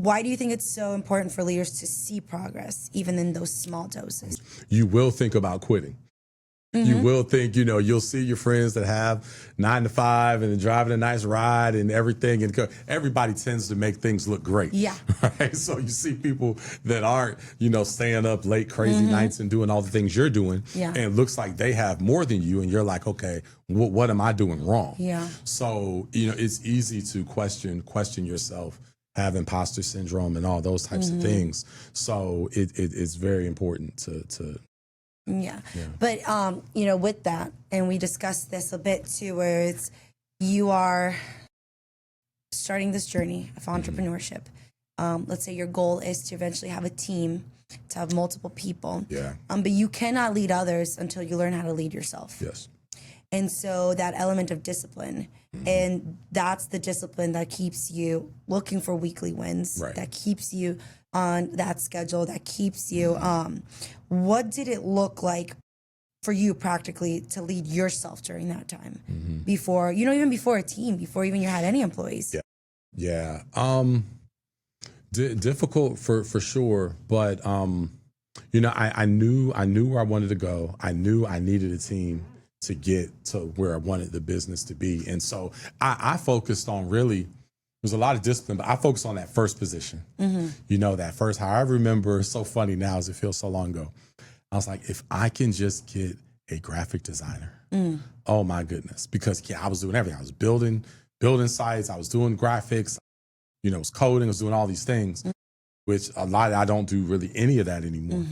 why do you think it's so important for leaders to see progress, even in those small doses? You will think about quitting. You will think, you'll see your friends that have 9 to 5 and driving a nice ride and everything. And everybody tends to make things look great. Yeah. Right. So you see people that aren't, staying up late, crazy nights and doing all the things you're doing. Yeah. And it looks like they have more than you. And you're like, okay, what am I doing wrong? Yeah. So, it's easy to question yourself, have imposter syndrome and all those types of things. So it's very important to Yeah. But, with that, and we discussed this a bit too, where it's, you are starting this journey of entrepreneurship. Let's say your goal is to eventually have a team, to have multiple people. Yeah. But you cannot lead others until you learn how to lead yourself. Yes. And so that element of discipline, and that's the discipline that keeps you looking for weekly wins, Right. that keeps you on that schedule, that keeps you, what did it look like for you practically to lead yourself during that time before, even before a team, before even you had any employees? Yeah. Difficult for sure. But, I knew where I wanted to go. I knew I needed a team to get to where I wanted the business to be. And so I focused on really, there's a lot of discipline, but I focused on that first position. That first hire. I remember, it's so funny now as it feels so long ago. I was like, if I can just get a graphic designer, oh my goodness. Because I was doing everything. I was building sites. I was doing graphics, I was coding, I was doing all these things, which I don't do really any of that anymore.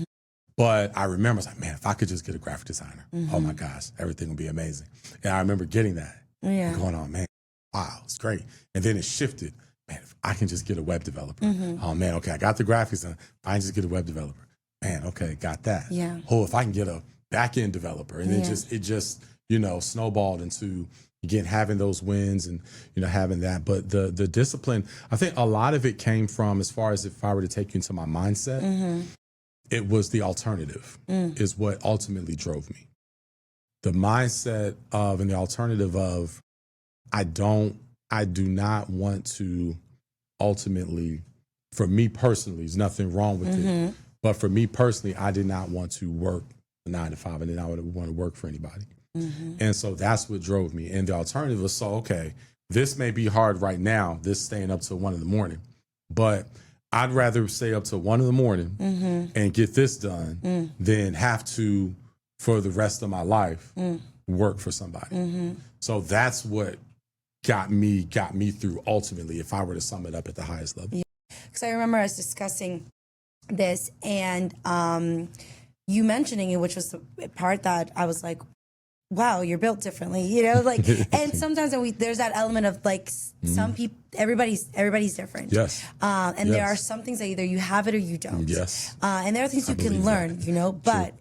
But I remember, I was like, man, if I could just get a graphic designer, oh my gosh, everything would be amazing. And I remember getting that, and going on, man, wow, it's great. And then it shifted, man, if I can just get a web developer. Oh man, okay, I got the graphics done. If I can just get a web developer, man, okay, got that. Yeah. Oh, if I can get a back-end developer. And it just, snowballed into, again, having those wins and, having that. But the discipline, I think a lot of it came from, as far as if I were to take you into my mindset, it was the alternative is what ultimately drove me. The mindset of, and the alternative of, I do not want to ultimately, for me personally, there's nothing wrong with it. But for me personally, I did not want to work 9 to 5, and then I would want to work for anybody. And so that's what drove me. And the alternative was, okay, this may be hard right now, this staying up till 1 a.m, but I'd rather stay up till 1 a.m. and get this done than have to, for the rest of my life, work for somebody. So that's what got me through ultimately, if I were to sum it up at the highest level. Because I remember us discussing this, and you mentioning it, which was the part that I was like, wow, you're built differently, and sometimes there's that element of like, some people, everybody's different. Yes. And there are some things that either you have it or you don't. Yes. And there are things you can learn, but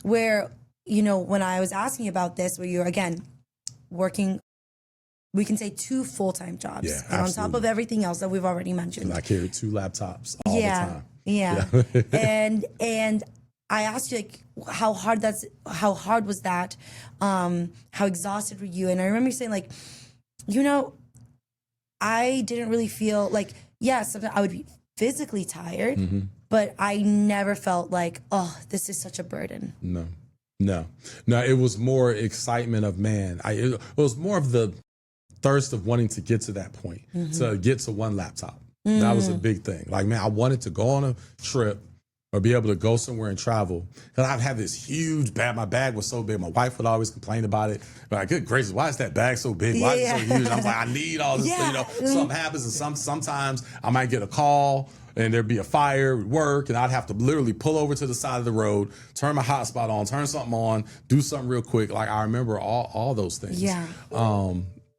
where, when I was asking about this, where you're, again, working, we can say 2 full-time jobs, and on top of everything else that we've already mentioned. I carry 2 laptops all the time. Yeah. and I asked you, like, how hard was that? How exhausted were you? And I remember you saying, like, I didn't really feel like, sometimes I would be physically tired, but I never felt like, oh, this is such a burden. No, it was more excitement of, man, it was more of the thirst of wanting to get to that point, to get to 1 laptop. That was a big thing. Like, man, I wanted to go on a trip or be able to go somewhere and travel. Because I'd have this huge bag. My bag was so big. My wife would always complain about it. Like, good gracious, why is that bag so big? Why is it so huge? And I was like, I need all this. Something happens, and sometimes I might get a call and there'd be a fire at work, and I'd have to literally pull over to the side of the road, turn my hotspot on, turn something on, do something real quick. Like, I remember all those things. Yeah.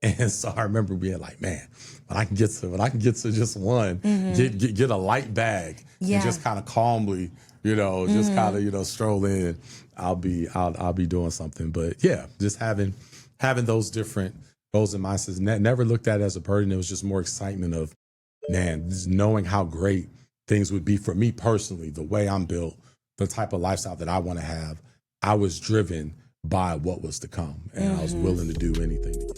And so I remember being like, man, when I can get to just one, get a light bag, and just kind of calmly, just kind of, stroll in, I'll be doing something. But yeah, just having those different goals and mindsets, never looked at it as a burden. It was just more excitement of, man, just knowing how great things would be for me personally, the way I'm built, the type of lifestyle that I want to have. I was driven by what was to come, and I was willing to do anything to get